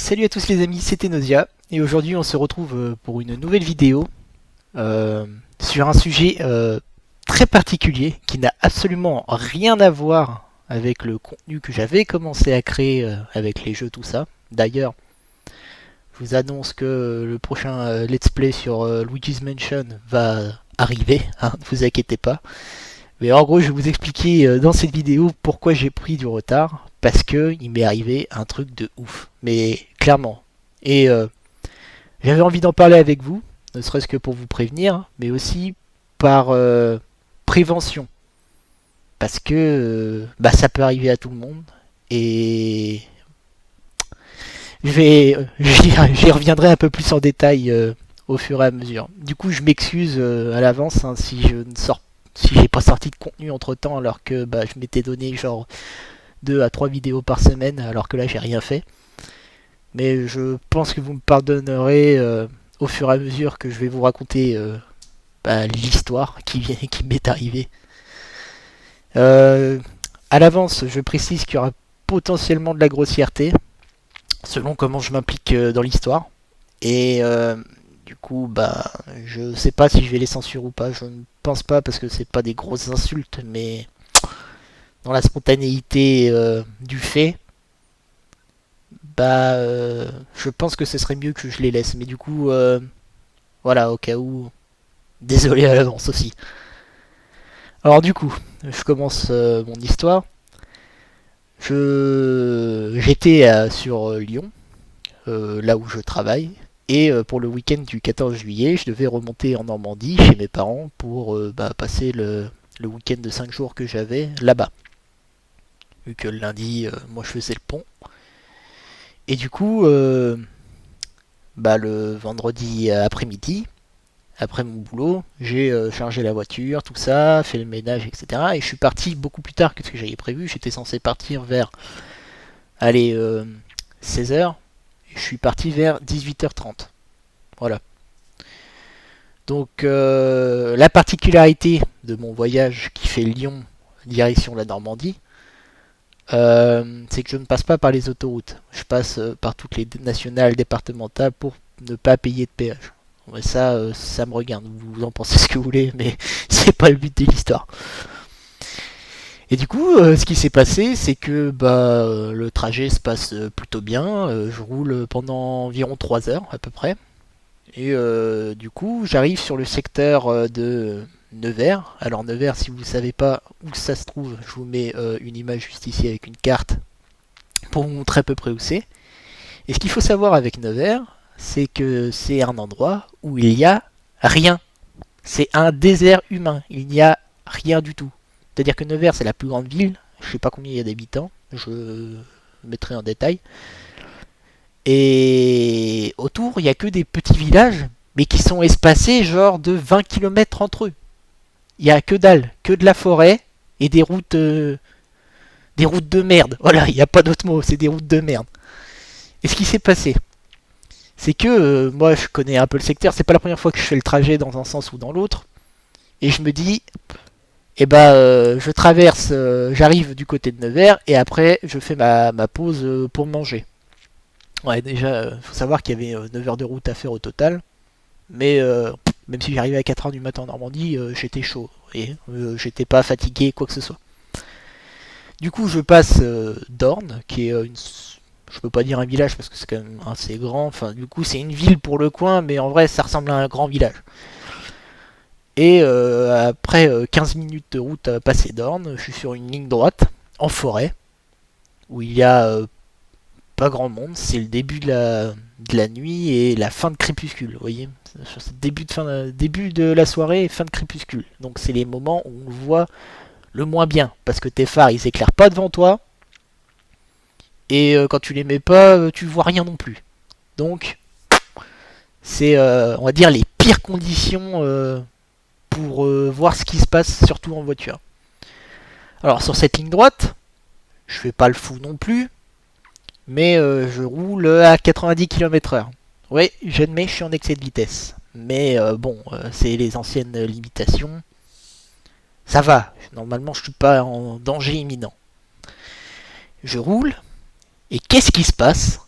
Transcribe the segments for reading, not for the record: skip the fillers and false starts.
Salut à tous les amis, c'était Nausea et aujourd'hui on se retrouve pour une nouvelle vidéo sur un sujet très particulier qui n'a absolument rien à voir avec le contenu que j'avais commencé à créer avec les jeux tout ça. D'ailleurs, je vous annonce que le prochain let's play sur Luigi's Mansion va arriver, hein, ne vous inquiétez pas. Mais en gros, je vais vous expliquer dans cette vidéo pourquoi j'ai pris du retard. Parce que il m'est arrivé un truc de ouf. Mais clairement. Et j'avais envie d'en parler avec vous. Ne serait-ce que pour vous prévenir. Mais aussi par prévention. Parce que ça peut arriver à tout le monde. Et j'y reviendrai un peu plus en détail au fur et à mesure. Du coup, je m'excuse à l'avance hein, si j'ai pas sorti de contenu entre temps alors que je m'étais donné genre 2 à 3 vidéos par semaine alors que là j'ai rien fait. Mais je pense que vous me pardonnerez au fur et à mesure que je vais vous raconter l'histoire qui m'est arrivée. À l'avance, je précise qu'il y aura potentiellement de la grossièreté selon comment je m'implique dans l'histoire. Et du coup, je sais pas si je vais les censurer ou pas. Je ne pense pas parce que c'est pas des grosses insultes, mais dans la spontanéité du fait, je pense que ce serait mieux que je les laisse. Mais du coup, voilà, au cas où, désolé à l'avance aussi. Alors du coup, je commence mon histoire. J'étais sur Lyon, là où je travaille. Et pour le week-end du 14 juillet, je devais remonter en Normandie chez mes parents pour passer le week-end de 5 jours que j'avais là-bas. Vu que le lundi, moi je faisais le pont. Et du coup, le vendredi après-midi, après mon boulot, j'ai chargé la voiture, tout ça, fait le ménage, etc. Et je suis parti beaucoup plus tard que ce que j'avais prévu. J'étais censé partir vers, 16h. Je suis parti vers 18h30. Voilà. Donc, la particularité de mon voyage qui fait Lyon, direction la Normandie, c'est que je ne passe pas par les autoroutes. Je passe par toutes les nationales, départementales pour ne pas payer de péage. Mais ça me regarde. Vous en pensez ce que vous voulez, mais c'est pas le but de l'histoire. Et du coup, ce qui s'est passé, c'est que le trajet se passe plutôt bien. Je roule pendant environ 3 heures à peu près. Et du coup, j'arrive sur le secteur de Nevers. Alors Nevers, si vous ne savez pas où ça se trouve, je vous mets une image juste ici avec une carte pour vous montrer à peu près où c'est. Et ce qu'il faut savoir avec Nevers, c'est que c'est un endroit où il n'y a rien. C'est un désert humain. Il n'y a rien du tout. C'est-à-dire que Nevers, c'est la plus grande ville. Je ne sais pas combien il y a d'habitants. Je mettrai en détail. Et autour, il n'y a que des petits villages, mais qui sont espacés genre de 20 km entre eux. Il n'y a que dalle, que de la forêt et des routes de merde. Voilà, il n'y a pas d'autre mot, c'est des routes de merde. Et ce qui s'est passé, c'est que moi je connais un peu le secteur, c'est pas la première fois que je fais le trajet dans un sens ou dans l'autre. Et je me dis, je traverse, j'arrive du côté de Nevers et après je fais ma pause pour manger. Ouais, déjà, faut savoir qu'il y avait 9 heures de route à faire au total. Mais même si j'arrivais à 4 heures du matin en Normandie, j'étais chaud. Et j'étais pas fatigué, quoi que ce soit. Du coup, je passe Dorne, qui est je peux pas dire un village parce que c'est quand même assez grand. Enfin, du coup, c'est une ville pour le coin, mais en vrai, ça ressemble à un grand village. Et après 15 minutes de route à passer Dorne, je suis sur une ligne droite, en forêt, où il y a pas grand monde, c'est le début de la nuit et la fin de crépuscule, vous voyez. Début de la soirée et fin de crépuscule. Donc c'est les moments où on voit le moins bien, parce que tes phares ils éclairent pas devant toi, et quand tu les mets pas, tu vois rien non plus. Donc c'est, on va dire, les pires conditions pour voir ce qui se passe, surtout en voiture. Alors sur cette ligne droite, je fais pas le fou non plus, mais je roule à 90 km/h. Oui, j'admets, je suis en excès de vitesse. Mais c'est les anciennes limitations. Ça va, normalement je suis pas en danger imminent. Je roule, et qu'est-ce qui se passe?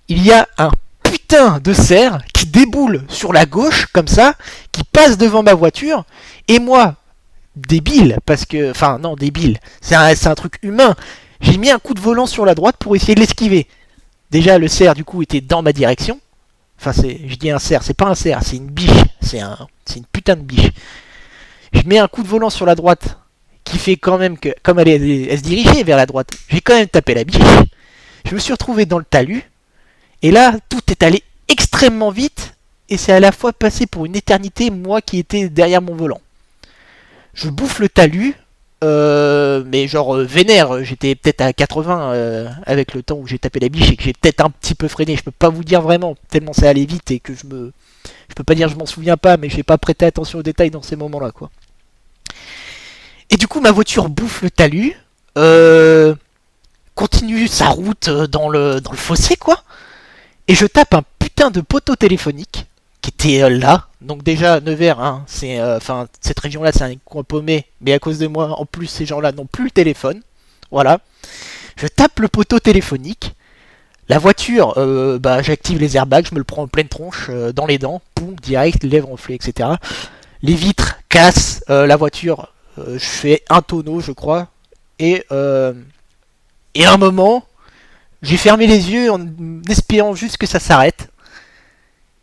il y a un putain de cerf qui déboule sur la gauche, comme ça, qui passe devant ma voiture, et moi, débile, parce que... Enfin, non, débile, c'est un truc humain. J'ai mis un coup de volant sur la droite pour essayer de l'esquiver. Déjà, le cerf, du coup, était dans ma direction. Enfin, je dis un cerf, c'est pas un cerf, c'est une biche. C'est une putain de biche. Je mets un coup de volant sur la droite, qui fait quand même que... Comme elle se dirigeait vers la droite, j'ai quand même tapé la biche. Je me suis retrouvé dans le talus. Et là, tout est allé extrêmement vite. Et c'est à la fois passé pour une éternité, moi qui étais derrière mon volant. Je bouffe le talus, mais genre vénère, j'étais peut-être à 80 avec le temps où j'ai tapé la biche et que j'ai peut-être un petit peu freiné, je peux pas vous dire vraiment, tellement ça allait vite et que je peux pas dire je m'en souviens pas, mais j'ai pas prêté attention aux détails dans ces moments-là, quoi. Et du coup, ma voiture bouffe le talus, continue sa route dans le fossé, quoi, et je tape un putain de poteau téléphonique qui était là. Donc déjà, Nevers, hein, cette région-là, c'est un coin paumé, mais à cause de moi, en plus, ces gens-là n'ont plus le téléphone. Voilà. Je tape le poteau téléphonique. La voiture, j'active les airbags, je me le prends en pleine tronche, dans les dents, poum, direct, lèvres enflées, etc. Les vitres cassent, la voiture, je fais un tonneau, je crois, et à un moment, j'ai fermé les yeux en espérant juste que ça s'arrête.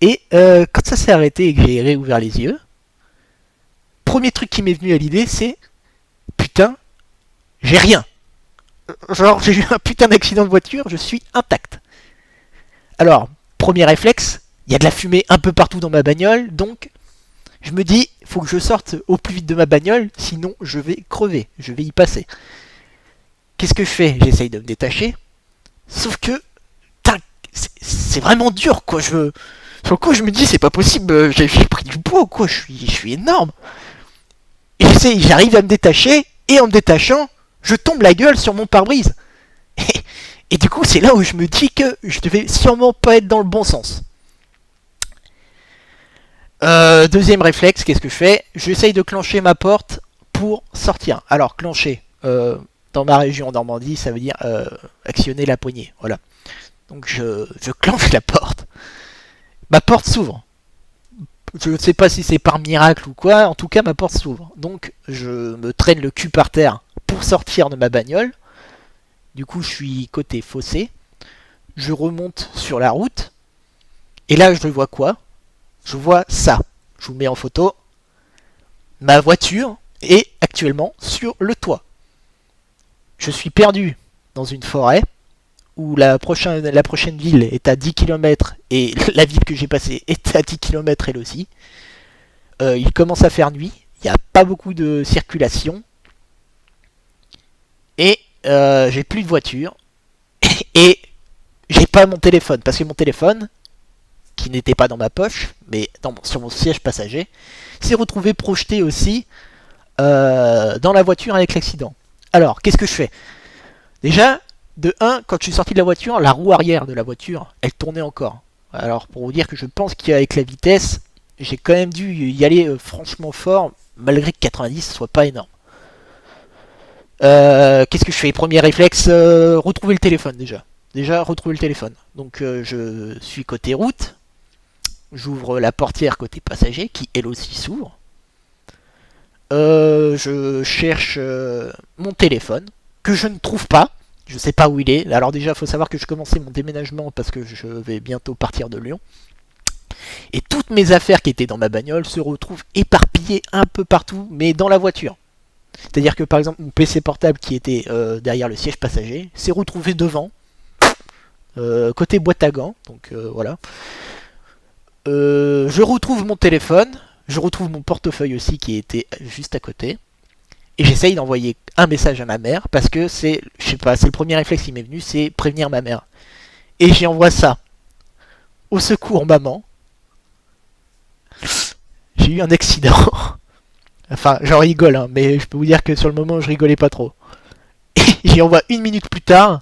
Et quand ça s'est arrêté et que j'ai réouvert les yeux, premier truc qui m'est venu à l'idée, c'est putain, j'ai rien. Genre, j'ai eu un putain d'accident de voiture, je suis intact. Alors, premier réflexe, il y a de la fumée un peu partout dans ma bagnole, donc je me dis, faut que je sorte au plus vite de ma bagnole, sinon je vais crever, je vais y passer. Qu'est-ce que je fais? J'essaye de me détacher, sauf que, c'est vraiment dur, quoi. Sur le coup, je me dis, c'est pas possible, j'ai pris du poids, quoi, je suis énorme. Et j'arrive à me détacher, et en me détachant, je tombe la gueule sur mon pare-brise. Et du coup, c'est là où je me dis que je devais sûrement pas être dans le bon sens. Deuxième réflexe, qu'est-ce que je fais? J'essaye de clencher ma porte pour sortir. Alors, clencher, dans ma région en Normandie, ça veut dire actionner la poignée. Voilà. Donc, je clenche la porte. Ma porte s'ouvre. Je ne sais pas si c'est par miracle ou quoi, en tout cas ma porte s'ouvre. Donc je me traîne le cul par terre pour sortir de ma bagnole. Du coup je suis côté fossé. Je remonte sur la route. Et là je vois quoi? Je vois ça. Je vous mets en photo. Ma voiture est actuellement sur le toit. Je suis perdu dans une forêt où la prochaine ville est à 10 km et la ville que j'ai passée est à 10 km elle aussi. Il commence à faire nuit, il n'y a pas beaucoup de circulation et j'ai plus de voiture et j'ai pas mon téléphone parce que mon téléphone, qui n'était pas dans ma poche mais sur mon siège passager, s'est retrouvé projeté aussi dans la voiture avec l'accident. Alors, qu'est-ce que je fais? Déjà, de 1, quand je suis sorti de la voiture, la roue arrière de la voiture, elle tournait encore. Alors, pour vous dire que je pense qu'avec la vitesse, j'ai quand même dû y aller franchement fort, malgré que 90 soit pas énorme. Qu'est-ce que je fais? Premier réflexe, retrouver le téléphone déjà. Déjà, retrouver le téléphone. Donc, je suis côté route. J'ouvre la portière côté passager, qui elle aussi s'ouvre. Je cherche mon téléphone, que je ne trouve pas. Je sais pas où il est. Alors déjà, il faut savoir que je commençais mon déménagement parce que je vais bientôt partir de Lyon. Et toutes mes affaires qui étaient dans ma bagnole se retrouvent éparpillées un peu partout, mais dans la voiture. C'est-à-dire que par exemple, mon PC portable qui était derrière le siège passager s'est retrouvé devant, côté boîte à gants. Donc voilà. Je retrouve mon téléphone, je retrouve mon portefeuille aussi qui était juste à côté. Et j'essaye d'envoyer un message à ma mère parce que c'est le premier réflexe qui m'est venu, c'est prévenir ma mère. Et j'y envoie ça. Au secours, maman. J'ai eu un accident. Enfin, j'en rigole, hein, mais je peux vous dire que sur le moment, je rigolais pas trop. Et j'y envoie 1 minute plus tard.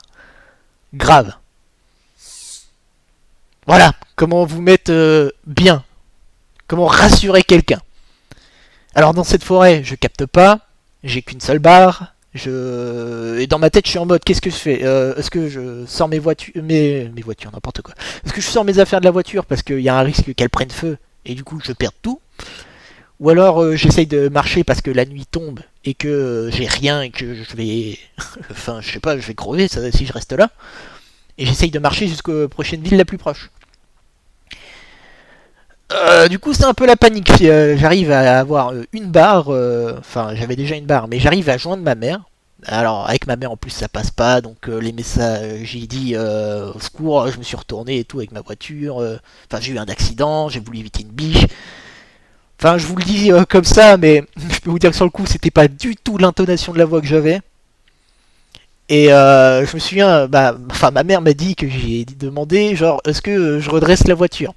Grave. Voilà, comment vous mettre bien. Comment rassurer quelqu'un. Alors dans cette forêt, je capte pas. J'ai qu'une seule barre. Et dans ma tête, je suis en mode, qu'est-ce que je fais? Est-ce que je sors mes voitures, n'importe quoi. Est-ce que je sors mes affaires de la voiture parce qu'il y a un risque qu'elles prennent feu et du coup je perds tout? Ou alors j'essaye de marcher parce que la nuit tombe et que j'ai rien et que je vais, enfin je sais pas, je vais crever si je reste là. Et j'essaye de marcher jusqu'aux prochaines villes la plus proche. Du coup, c'est un peu la panique. J'arrive à avoir une barre, enfin, j'avais déjà une barre, mais j'arrive à joindre ma mère. Alors, avec ma mère en plus, ça passe pas, donc les messages, j'ai dit au secours, je me suis retourné et tout avec ma voiture. Enfin, j'ai eu un accident, j'ai voulu éviter une biche. Enfin, je vous le dis comme ça, mais je peux vous dire que sur le coup, c'était pas du tout l'intonation de la voix que j'avais. Et je me souviens, enfin, ma mère m'a dit que j'ai demandé, genre, est-ce que je redresse la voiture?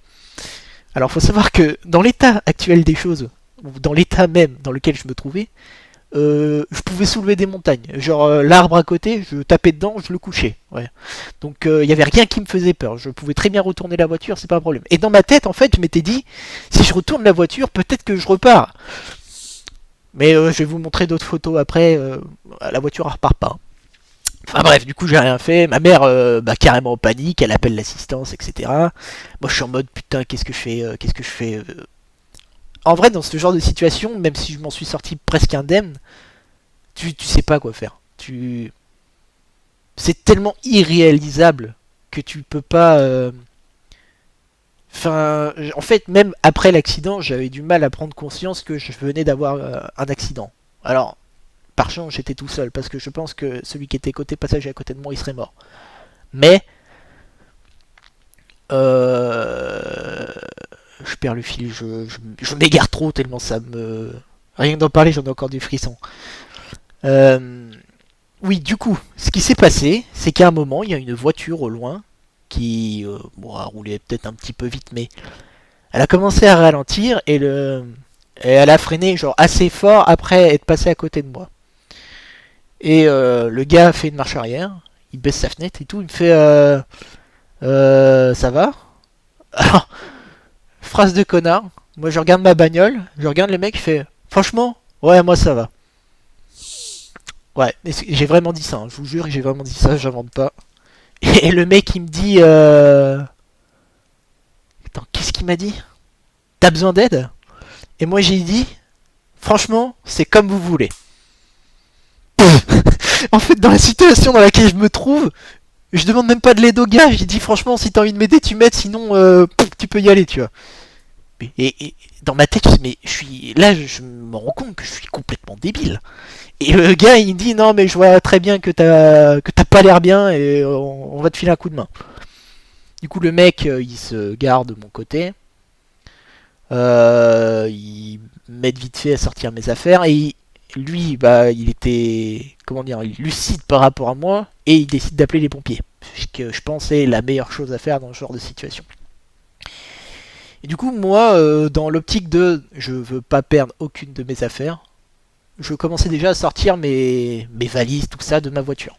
Alors, faut savoir que dans l'état actuel des choses, ou dans l'état même dans lequel je me trouvais, je pouvais soulever des montagnes. Genre, l'arbre à côté, je tapais dedans, je le couchais. Ouais. Donc, il n'y avait rien qui me faisait peur. Je pouvais très bien retourner la voiture, c'est pas un problème. Et dans ma tête, en fait, je m'étais dit, si je retourne la voiture, peut-être que je repars. Mais je vais vous montrer d'autres photos après. La voiture, elle repart pas. Enfin bref, du coup j'ai rien fait. Ma mère, carrément en panique, elle appelle l'assistance, etc. Moi je suis en mode putain, qu'est-ce que je fais, qu'est-ce que je fais. En vrai, dans ce genre de situation, même si je m'en suis sorti presque indemne, tu sais pas quoi faire. C'est tellement irréalisable que tu peux pas. Enfin, en fait, même après l'accident, j'avais du mal à prendre conscience que je venais d'avoir un accident. Alors, par chance, j'étais tout seul parce que je pense que celui qui était côté passager à côté de moi, il serait mort. Mais euh, je perds le fil, je m'égare trop tellement ça me. Rien que d'en parler, j'en ai encore du frisson. Euh, oui, du coup, ce qui s'est passé, c'est qu'à un moment, il y a une voiture au loin qui a roulé peut-être un petit peu vite, mais elle a commencé à ralentir et elle a freiné genre assez fort après être passée à côté de moi. Et le gars fait une marche arrière, il baisse sa fenêtre et tout, il me fait ça va? Alors, phrase de connard. Moi, je regarde ma bagnole, je regarde le mec, il fait franchement, ouais, moi ça va. Ouais, j'ai vraiment dit ça, hein, je vous jure, j'ai vraiment dit ça, j'invente pas. Et le mec, il me dit attends, qu'est-ce qu'il m'a dit? T'as besoin d'aide? Et moi, j'ai dit franchement, c'est comme vous voulez. En fait, dans la situation dans laquelle je me trouve, je demande même pas de l'aide au gars. J'ai dit franchement, si t'as envie de m'aider, tu m'aides, sinon tu peux y aller, tu vois. Et dans ma tête, mais je suis là, je me rends compte que je suis complètement débile. Et le gars, il me dit non, mais je vois très bien que t'as pas l'air bien et on va te filer un coup de main. Du coup, le mec, il se garde de mon côté. Il m'aide vite fait à sortir mes affaires et lui, il était, comment dire, lucide par rapport à moi et il décide d'appeler les pompiers. Ce que je pense est la meilleure chose à faire dans ce genre de situation. Et du coup, moi, dans l'optique de je veux pas perdre aucune de mes affaires, je commençais déjà à sortir mes valises, tout ça, de ma voiture.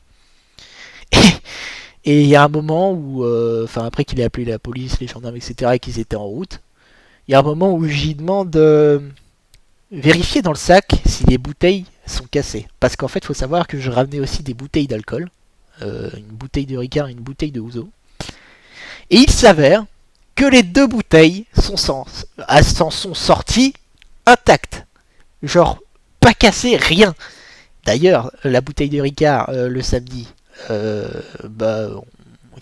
Et il y a un moment où, enfin après qu'il ait appelé la police, les gendarmes, etc., et qu'ils étaient en route, il y a un moment où j'y demande vérifier dans le sac si les bouteilles sont cassées. Parce qu'en fait, il faut savoir que je ramenais aussi des bouteilles d'alcool, une bouteille de Ricard et une bouteille de Ouzo. Et il s'avère que les deux bouteilles s'en sont sorties intactes. Genre, pas cassées, rien. D'ailleurs, la bouteille de Ricard, le samedi, euh, bah,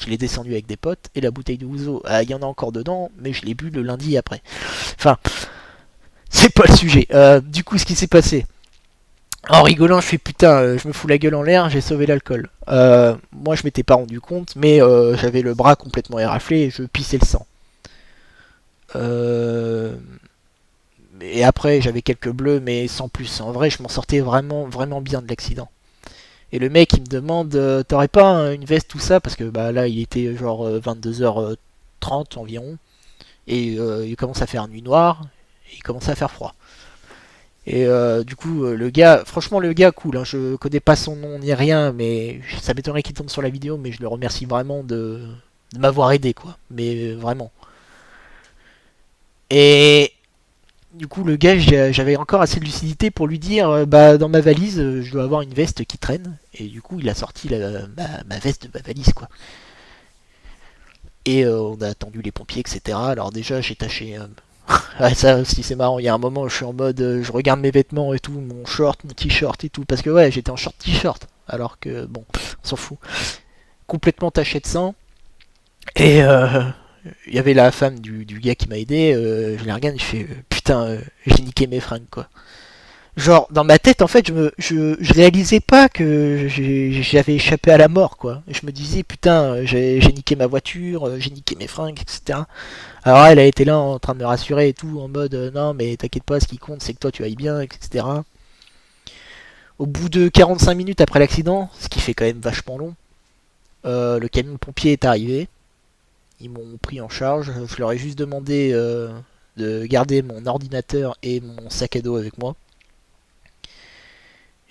il est descendu avec des potes. Et la bouteille de Ouzo, il y en a encore dedans, mais je l'ai bu le lundi après. Enfin, c'est pas le sujet. Du coup, ce qui s'est passé. En rigolant, je fais putain, je me fous la gueule en l'air, j'ai sauvé l'alcool. Moi, je m'étais pas rendu compte, mais j'avais le bras complètement éraflé et je pissais le sang. Euh, et après, j'avais quelques bleus, mais sans plus. En vrai, je m'en sortais vraiment, vraiment bien de l'accident. Et le mec, il me demande, t'aurais pas une veste, tout ça? Parce que là, il était genre 22h30 environ. Et il commence à faire nuit noire. Et il commence à faire froid. Et du coup, le gars, franchement, le gars, cool. Hein, je connais pas son nom ni rien, mais ça m'étonnerait qu'il tombe sur la vidéo. Mais je le remercie vraiment de m'avoir aidé, quoi. Mais vraiment. Et Du coup, le gars, j'avais encore assez de lucidité pour lui dire bah, dans ma valise, je dois avoir une veste qui traîne. Et du coup, il a sorti ma veste de ma valise, quoi. Et on a attendu les pompiers, etc. Alors, déjà, j'ai tâché. Ouais, ça aussi, c'est marrant. Il y a un moment où je suis en mode. Je regarde mes vêtements et tout, mon short, mon t-shirt et tout. Parce que, ouais, j'étais en short t-shirt. Alors que, bon, on s'en fout. Complètement taché de sang. Et il y avait la femme du gars qui m'a aidé. Je la regarde et je fais putain, j'ai niqué mes fringues, quoi. Genre, dans ma tête, en fait, je réalisais pas que j'avais échappé à la mort, quoi. Je me disais, putain, j'ai niqué ma voiture, j'ai niqué mes fringues, etc. Alors elle a été là en train de me rassurer et tout, en mode, non, mais t'inquiète pas, ce qui compte, c'est que toi, tu ailles bien, etc. Au bout de 45 minutes après l'accident, ce qui fait quand même vachement long, le camion de pompier est arrivé. Ils m'ont pris en charge. Je leur ai juste demandé de garder mon ordinateur et mon sac à dos avec moi.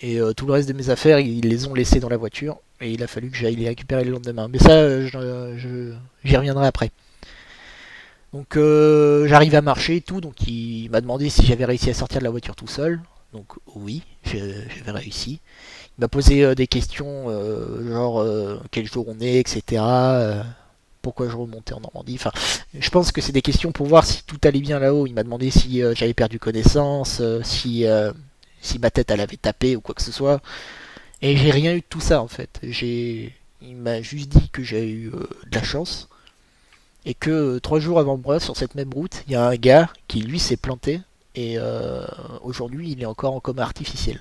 Et tout le reste de mes affaires, ils les ont laissés dans la voiture. Et il a fallu que j'aille les récupérer le lendemain. Mais ça, j'y reviendrai après. Donc j'arrive à marcher et tout. Donc il m'a demandé si j'avais réussi à sortir de la voiture tout seul. Donc oui, j'avais réussi. Il m'a posé des questions genre quel jour on est, etc. Pourquoi je remontais en Normandie. Enfin, je pense que c'est des questions pour voir si tout allait bien là-haut. Il m'a demandé si j'avais perdu connaissance, si ma tête elle avait tapé ou quoi que ce soit. Et j'ai rien eu de tout ça en fait. Il m'a juste dit que j'ai eu de la chance et que 3 jours avant moi, sur cette même route, il y a un gars qui lui s'est planté et aujourd'hui il est encore en coma artificiel.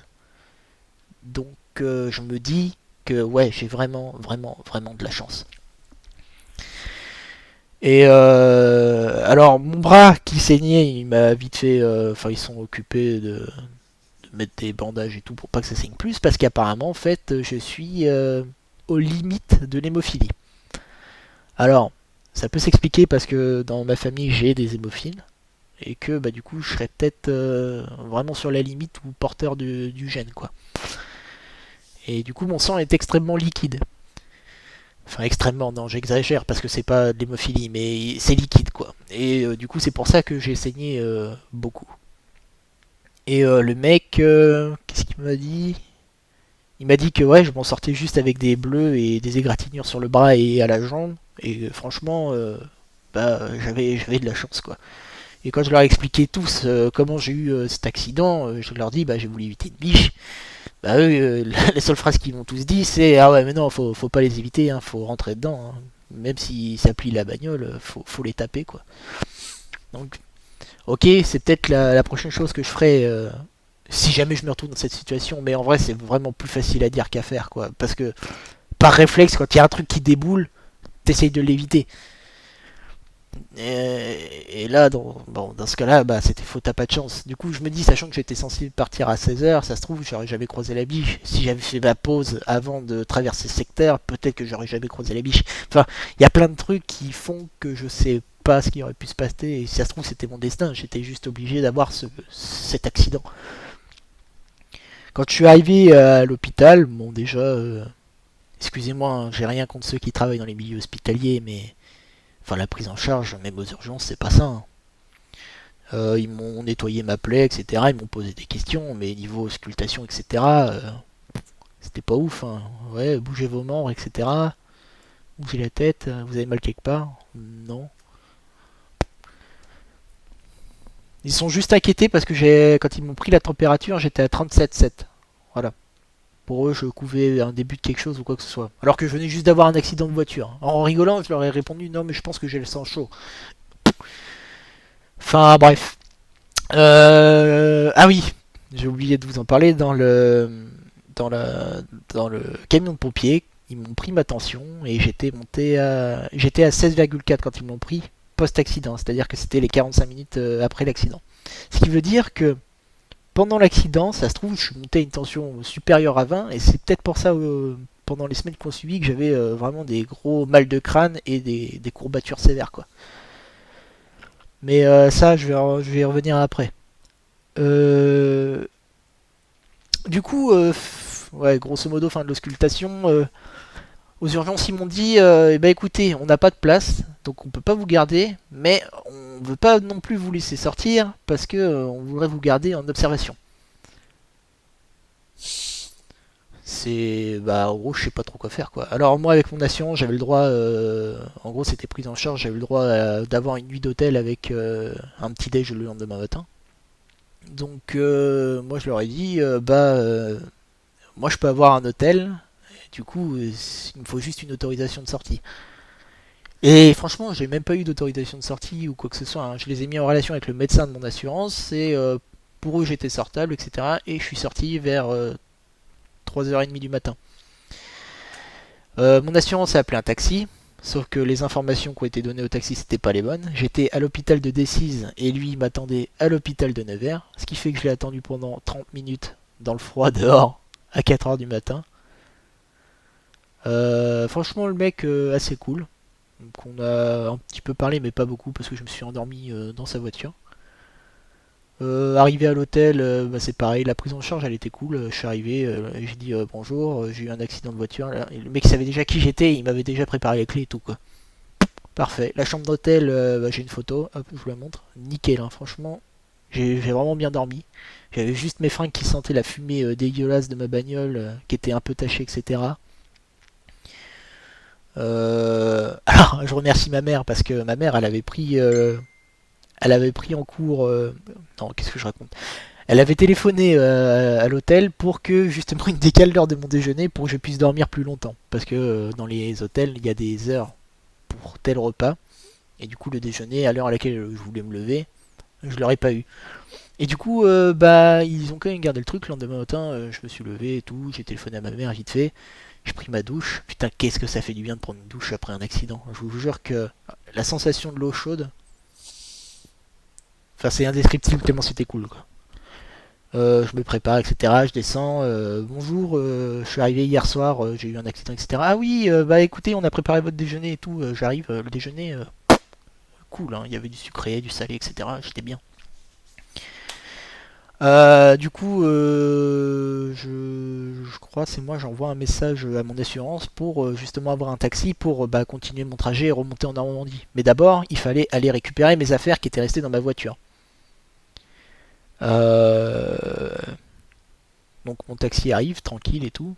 Donc je me dis que ouais, j'ai vraiment, vraiment, vraiment de la chance. Et alors mon bras qui saignait, il m'a vite fait, enfin ils sont occupés de mettre des bandages et tout pour pas que ça saigne plus, parce qu'apparemment en fait je suis aux limites de l'hémophilie. Alors ça peut s'expliquer parce que dans ma famille j'ai des hémophiles et que bah du coup je serais peut-être vraiment sur la limite ou porteur du gène, quoi. Et du coup mon sang est extrêmement liquide. Enfin, extrêmement, non, j'exagère parce que c'est pas de l'hémophilie, mais c'est liquide, quoi. Et du coup, c'est pour ça que j'ai saigné beaucoup. Et le mec, qu'est-ce qu'il m'a dit? Il m'a dit que ouais, je m'en sortais juste avec des bleus et des égratignures sur le bras et à la jambe. Et franchement, bah, j'avais de la chance, quoi. Et quand je leur ai expliqué tous comment j'ai eu cet accident, je leur dis, bah, j'ai voulu éviter une biche. Bah eux, la seule phrase qu'ils m'ont tous dit, c'est ah ouais mais non, faut pas les éviter, hein, faut rentrer dedans, hein. Même s'ils s'applient la bagnole, faut les taper, quoi. Donc ok, c'est peut-être la prochaine chose que je ferai si jamais je me retrouve dans cette situation, mais en vrai c'est vraiment plus facile à dire qu'à faire, quoi. Parce que par réflexe, quand il y a un truc qui déboule, t'essayes de l'éviter. Et là, bon, dans ce cas-là, bah, c'était faux, t'as pas de chance. Du coup, je me dis, sachant que j'étais censé partir à 16h, ça se trouve, j'aurais jamais croisé la biche. Si j'avais fait ma pause avant de traverser ce secteur, peut-être que j'aurais jamais croisé la biche. Enfin, il y a plein de trucs qui font que je sais pas ce qui aurait pu se passer. Et si ça se trouve, c'était mon destin. J'étais juste obligé d'avoir cet accident. Quand je suis arrivé à l'hôpital, bon, déjà, excusez-moi, hein, j'ai rien contre ceux qui travaillent dans les milieux hospitaliers, mais enfin, la prise en charge, même aux urgences, c'est pas ça, hein. Ils m'ont nettoyé ma plaie, etc. Ils m'ont posé des questions, mais niveau auscultation, etc., c'était pas ouf, hein. Ouais, bougez vos membres, etc. Bougez la tête, vous avez mal quelque part? Non. Ils sont juste inquiétés parce que quand ils m'ont pris la température, j'étais à 37,7. Voilà. Pour eux, je couvais un début de quelque chose ou quoi que ce soit. Alors que je venais juste d'avoir un accident de voiture. En rigolant, je leur ai répondu non, mais je pense que j'ai le sang chaud. Enfin, bref. Ah oui, j'ai oublié de vous en parler. Dans le camion de pompiers, ils m'ont pris ma tension et j'étais à 16,4 quand ils m'ont pris post-accident, c'est-à-dire que c'était les 45 minutes après l'accident. Ce qui veut dire que pendant l'accident, ça se trouve, je suis monté à une tension supérieure à 20 et c'est peut-être pour ça pendant les semaines qui ont suivi que j'avais vraiment des gros mal de crâne et des courbatures sévères, quoi. Mais ça, je vais y revenir après. Euh, du coup, ouais, grosso modo, fin de l'auscultation. Aux urgences, ils m'ont dit, eh ben écoutez, on n'a pas de place. donc on peut pas vous garder, mais on veut pas non plus vous laisser sortir parce que on voudrait vous garder en observation. C'est bah en gros je sais pas trop quoi faire quoi. Alors moi avec mon assurance j'avais le droit, en gros c'était pris en charge, j'avais le droit d'avoir une nuit d'hôtel avec un petit déj le lendemain matin. Donc moi je leur ai dit moi je peux avoir un hôtel, du coup il me faut juste une autorisation de sortie. Et franchement j'ai même pas eu d'autorisation de sortie ou quoi que ce soit, hein. Je les ai mis en relation avec le médecin de mon assurance et pour eux j'étais sortable etc. Et je suis sorti vers 3h30 du matin. Mon assurance a appelé un taxi, sauf que les informations qui ont été données au taxi c'était pas les bonnes. J'étais à l'hôpital de Decize et lui il m'attendait à l'hôpital de Nevers, ce qui fait que je l'ai attendu pendant 30 minutes dans le froid dehors à 4h du matin. Franchement le mec assez cool. Donc on a un petit peu parlé mais pas beaucoup parce que je me suis endormi dans sa voiture. Arrivé à l'hôtel, c'est pareil, la prise en charge elle était cool. Je suis arrivé, j'ai dit bonjour, j'ai eu un accident de voiture. Là. Et le mec savait déjà qui j'étais, il m'avait déjà préparé les clés et tout quoi. Parfait. La chambre d'hôtel, j'ai une photo, hop, je vous la montre. Nickel, hein, franchement, j'ai vraiment bien dormi. J'avais juste mes fringues qui sentaient la fumée dégueulasse de ma bagnole, qui était un peu tachée, etc. Alors, je remercie ma mère parce que ma mère, elle avait pris en cours. Non, qu'est-ce que je raconte? Elle avait téléphoné à l'hôtel pour que justement il décale l'heure de mon déjeuner pour que je puisse dormir plus longtemps. Parce que dans les hôtels, il y a des heures pour tel repas. Et du coup, le déjeuner, à l'heure à laquelle je voulais me lever, je l'aurais pas eu. Et du coup, ils ont quand même gardé le truc. Le lendemain matin, je me suis levé et tout. J'ai téléphoné à ma mère vite fait. J'ai pris ma douche. Putain, qu'est-ce que ça fait du bien de prendre une douche après un accident. Je vous jure que la sensation de l'eau chaude, enfin, c'est indescriptible tellement c'était cool, quoi. Je me prépare, etc. Je descends. Bonjour, je suis arrivé hier soir, j'ai eu un accident, etc. Ah oui, bah écoutez, on a préparé votre déjeuner et tout. J'arrive, le déjeuner, cool, hein, il y avait du sucré, du salé, etc. J'étais bien. Du coup, je crois, c'est moi, j'envoie un message à mon assurance pour justement avoir un taxi pour continuer mon trajet et remonter en Normandie. Mais d'abord, il fallait aller récupérer mes affaires qui étaient restées dans ma voiture. Euh, donc mon taxi arrive, tranquille et tout.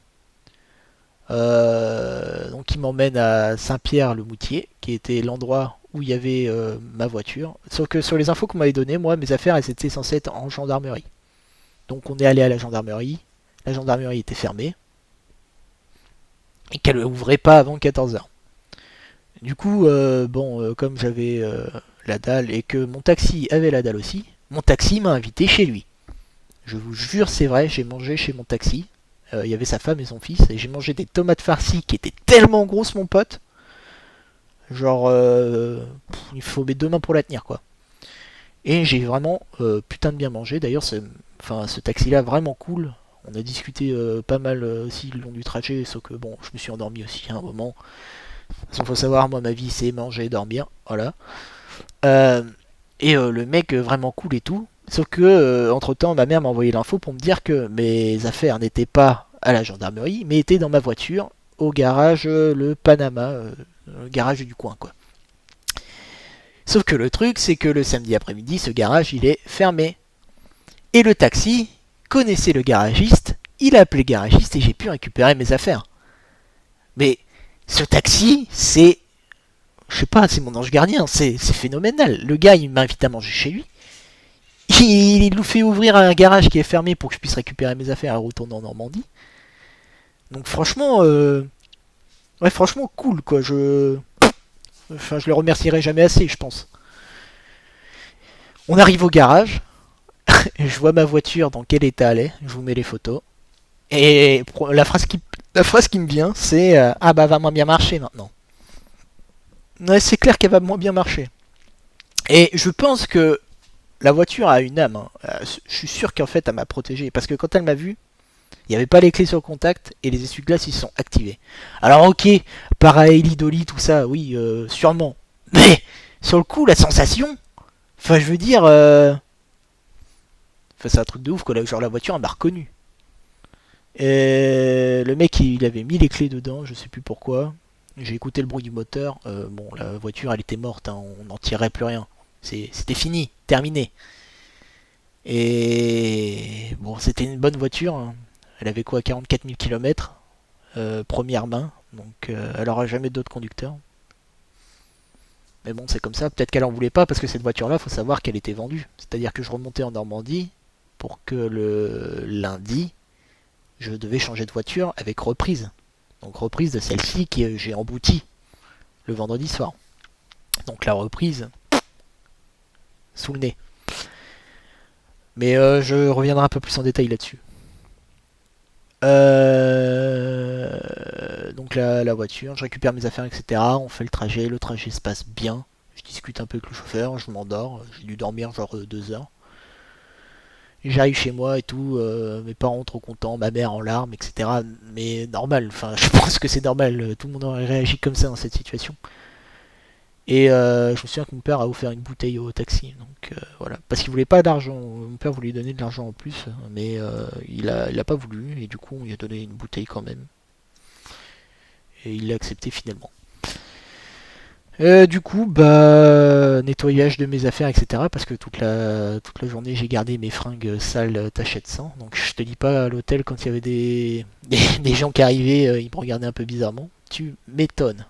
Donc il m'emmène à Saint-Pierre-le-Moutier, qui était l'endroit où il y avait ma voiture. Sauf que sur les infos qu'on m'avait données, moi, mes affaires, elles étaient censées être en gendarmerie. Donc on est allé à la gendarmerie. La gendarmerie était fermée. Et qu'elle ouvrait pas avant 14h. Du coup, comme j'avais la dalle et que mon taxi avait la dalle aussi, mon taxi m'a invité chez lui. Je vous jure, c'est vrai, j'ai mangé chez mon taxi. Il y avait sa femme et son fils. Et j'ai mangé des tomates farcies qui étaient tellement grosses, mon pote. Genre, il faut mes deux mains pour la tenir, quoi. Et j'ai vraiment putain de bien mangé. D'ailleurs, ce taxi-là, vraiment cool. On a discuté pas mal aussi le long du trajet, sauf que bon, je me suis endormi aussi à un moment. De toute façon, faut savoir, moi, ma vie, c'est manger, dormir, voilà. Euh, le mec, vraiment cool et tout. Sauf que, entre temps, ma mère m'a envoyé l'info pour me dire que mes affaires n'étaient pas à la gendarmerie, mais étaient dans ma voiture, au garage, le Panama, le garage du coin, quoi. Sauf que le truc, c'est que le samedi après-midi, ce garage, il est fermé. Et le taxi connaissait le garagiste, il a appelé le garagiste et j'ai pu récupérer mes affaires. Mais ce taxi, c'est... Je sais pas, c'est mon ange gardien, c'est phénoménal. Le gars, il m'invite à manger chez lui. Il nous fait ouvrir un garage qui est fermé pour que je puisse récupérer mes affaires et retourner en Normandie. Donc franchement, ouais, franchement cool quoi. Enfin, je le remercierai jamais assez, je pense. On arrive au garage, et je vois ma voiture dans quel état elle est. Je vous mets les photos. Et la phrase qui me vient, c'est ah bah va moins bien marcher maintenant. Ouais, c'est clair qu'elle va moins bien marcher. Et je pense que la voiture a une âme, hein. Je suis sûr qu'en fait elle m'a protégé parce que quand elle m'a vu, il n'y avait pas les clés sur le contact et les essuie-glaces ils sont activés. Alors ok, paraïlidoli, tout ça, oui, sûrement. Mais sur le coup, la sensation, enfin je veux dire, enfin, c'est un truc de ouf quoi. Genre la voiture elle m'a reconnu. Et le mec il avait mis les clés dedans, je sais plus pourquoi. J'ai écouté le bruit du moteur. Bon, la voiture, elle était morte, hein, on n'en tirait plus rien. C'était fini, terminé. Et bon, c'était une bonne voiture, hein. Elle avait quoi, 44 000 km, première main, donc elle aura jamais d'autres conducteurs. Mais bon, c'est comme ça. Peut-être qu'elle en voulait pas parce que cette voiture-là, faut savoir qu'elle était vendue. C'est-à-dire que je remontais en Normandie pour que le lundi, je devais changer de voiture avec reprise. Donc reprise de celle-ci que j'ai emboutie le vendredi soir. Donc la reprise sous le nez. Mais je reviendrai un peu plus en détail là-dessus. Donc la voiture, je récupère mes affaires, etc. On fait le trajet se passe bien. Je discute un peu avec le chauffeur, je m'endors, j'ai dû dormir genre 2 heures. J'arrive chez moi et tout, mes parents trop contents, ma mère en larmes, etc. Mais normal, enfin je pense que c'est normal, tout le monde aurait réagi comme ça dans cette situation. Et je me souviens que mon père a offert une bouteille au taxi, donc voilà. Parce qu'il voulait pas d'argent, mon père voulait lui donner de l'argent en plus, mais il a pas voulu, et du coup on lui a donné une bouteille quand même. Et il l'a accepté finalement. Du coup, bah, nettoyage de mes affaires, etc. Parce que toute la journée, j'ai gardé mes fringues sales tachées de sang. Donc, je te dis pas à l'hôtel quand il y avait des gens qui arrivaient, ils me regardaient un peu bizarrement. Tu m'étonnes.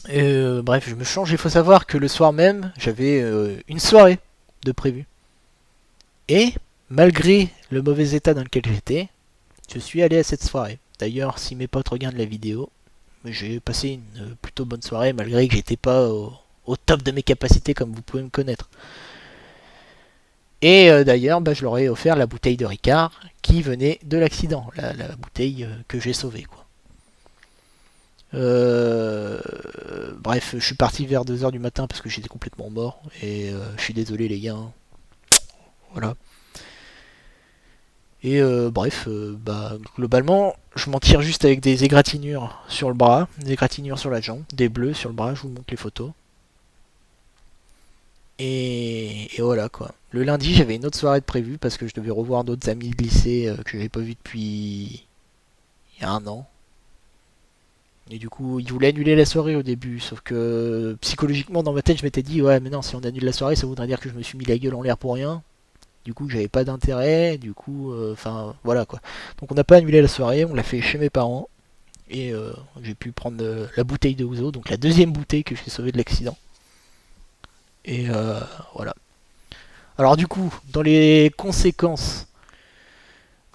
Bref, je me change. Il faut savoir que le soir même, j'avais une soirée de prévu. Et, malgré le mauvais état dans lequel j'étais, je suis allé à cette soirée. D'ailleurs, si mes potes regardent la vidéo, j'ai passé une plutôt bonne soirée malgré que j'étais pas au top de mes capacités comme vous pouvez me connaître. Et d'ailleurs, bah, je leur ai offert la bouteille de Ricard qui venait de l'accident, la bouteille que j'ai sauvée, quoi. Bref, je suis parti vers 2 heures du matin parce que j'étais complètement mort et je suis désolé les gars, hein. Voilà. Et bref, bah, globalement, je m'en tire juste avec des égratignures sur le bras, des égratignures sur la jambe, des bleus sur le bras, je vous montre les photos. Et voilà quoi. Le lundi, j'avais une autre soirée de prévue parce que je devais revoir d'autres amis de lycée que j'avais pas vu depuis il y a un an. Et du coup, ils voulaient annuler la soirée au début, sauf que psychologiquement dans ma tête, je m'étais dit ouais, mais non, si on annule la soirée, ça voudrait dire que je me suis mis la gueule en l'air pour rien. Du coup, j'avais pas d'intérêt, du coup, enfin voilà quoi. Donc on n'a pas annulé la soirée, on l'a fait chez mes parents et j'ai pu prendre la bouteille de ouzo, donc la deuxième bouteille que j'ai sauvée de l'accident. Et voilà. Alors du coup, dans les conséquences,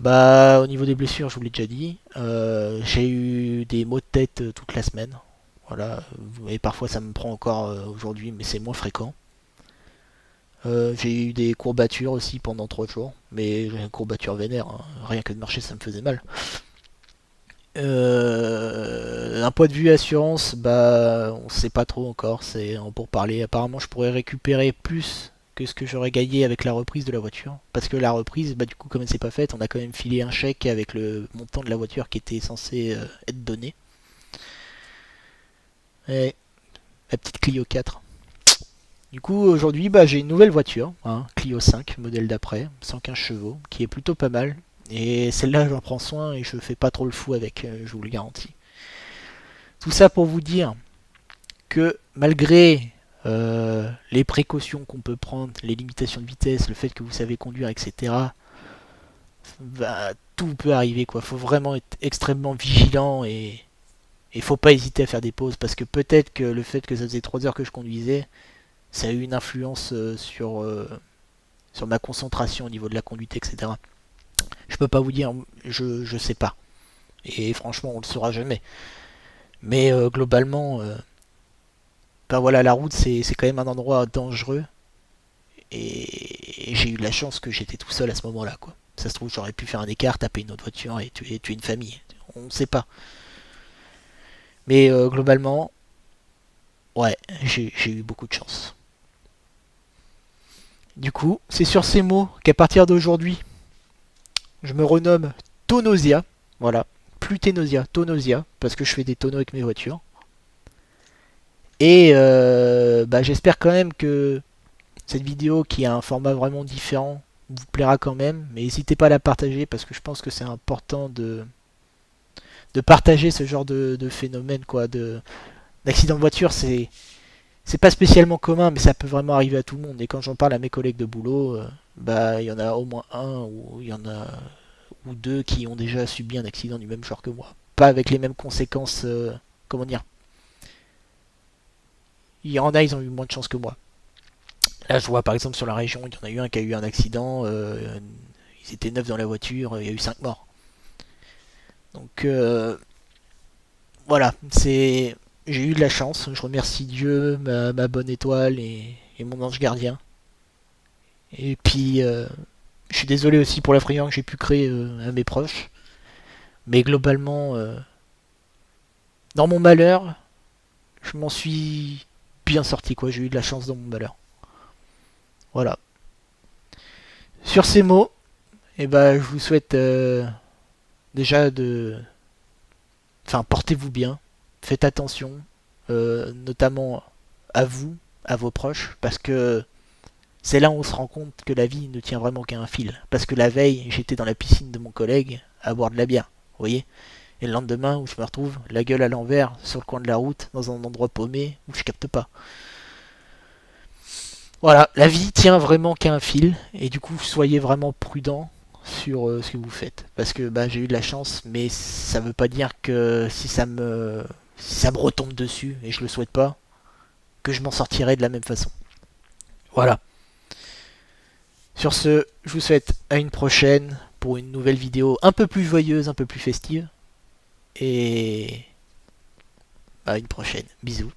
bah au niveau des blessures, je vous l'ai déjà dit, j'ai eu des maux de tête toute la semaine. Voilà, et parfois ça me prend encore aujourd'hui, mais c'est moins fréquent. J'ai eu des courbatures aussi pendant 3 jours, mais j'ai une courbature vénère, hein. Rien que de marcher ça me faisait mal. Un point de vue assurance, bah on sait pas trop encore, c'est pour parler. Apparemment je pourrais récupérer plus que ce que j'aurais gagné avec la reprise de la voiture. Parce que la reprise, bah du coup comme elle s'est pas faite, on a quand même filé un chèque avec le montant de la voiture qui était censé être donné. Et la petite Clio 4. Du coup aujourd'hui bah, j'ai une nouvelle voiture, hein, Clio 5, modèle d'après, 115 chevaux, qui est plutôt pas mal. Et celle-là j'en prends soin et je fais pas trop le fou avec, je vous le garantis. Tout ça pour vous dire que malgré les précautions qu'on peut prendre, les limitations de vitesse, le fait que vous savez conduire, etc., bah, tout peut arriver quoi. Faut vraiment être extrêmement vigilant et faut pas hésiter à faire des pauses parce que peut-être que le fait que ça faisait 3 heures que je conduisais, ça a eu une influence sur ma concentration au niveau de la conduite, etc. Je peux pas vous dire, je sais pas. Et franchement, on le saura jamais. Mais globalement, ben voilà, la route c'est quand même un endroit dangereux. Et j'ai eu de la chance que j'étais tout seul à ce moment-là, quoi. Ça se trouve, j'aurais pu faire un écart, taper une autre voiture et tuer une famille. On ne sait pas. Mais globalement, ouais, j'ai eu beaucoup de chance. Du coup, c'est sur ces mots qu'à partir d'aujourd'hui, je me renomme Tonosia. Voilà, plus Tenosia, Tonosia, parce que je fais des tonneaux avec mes voitures. Et bah, j'espère quand même que cette vidéo, qui a un format vraiment différent, vous plaira quand même. Mais n'hésitez pas à la partager parce que je pense que c'est important de partager ce genre de phénomène, quoi, d'accident de voiture. C'est pas spécialement commun, mais ça peut vraiment arriver à tout le monde. Et quand j'en parle à mes collègues de boulot, bah il y en a au moins un ou il y en a ou deux qui ont déjà subi un accident du même genre que moi. Pas avec les mêmes conséquences, comment dire. Il y en a, ils ont eu moins de chance que moi. Là, je vois par exemple sur la région, il y en a eu un qui a eu un accident. Ils étaient 9 dans la voiture, il y a eu 5 morts. Donc voilà, c'est j'ai eu de la chance. Je remercie Dieu, ma bonne étoile et mon ange gardien. Et puis, je suis désolé aussi pour la frayeur que j'ai pu créer à mes proches. Mais globalement, dans mon malheur, je m'en suis bien sorti, quoi. J'ai eu de la chance dans mon malheur. Voilà. Sur ces mots, eh ben, je vous souhaite déjà de... Enfin, portez-vous bien. Faites attention, notamment à vous, à vos proches, parce que c'est là où on se rend compte que la vie ne tient vraiment qu'à un fil. Parce que la veille, j'étais dans la piscine de mon collègue à boire de la bière, vous voyez. Et le lendemain, où je me retrouve la gueule à l'envers sur le coin de la route, dans un endroit paumé où je capte pas. Voilà, la vie tient vraiment qu'à un fil, et du coup, soyez vraiment prudent sur ce que vous faites. Parce que bah, j'ai eu de la chance, mais ça veut pas dire que si ça me retombe dessus, et je le souhaite pas, que je m'en sortirai de la même façon. Voilà. Sur ce, je vous souhaite à une prochaine pour une nouvelle vidéo un peu plus joyeuse, un peu plus festive. Et à une prochaine. Bisous.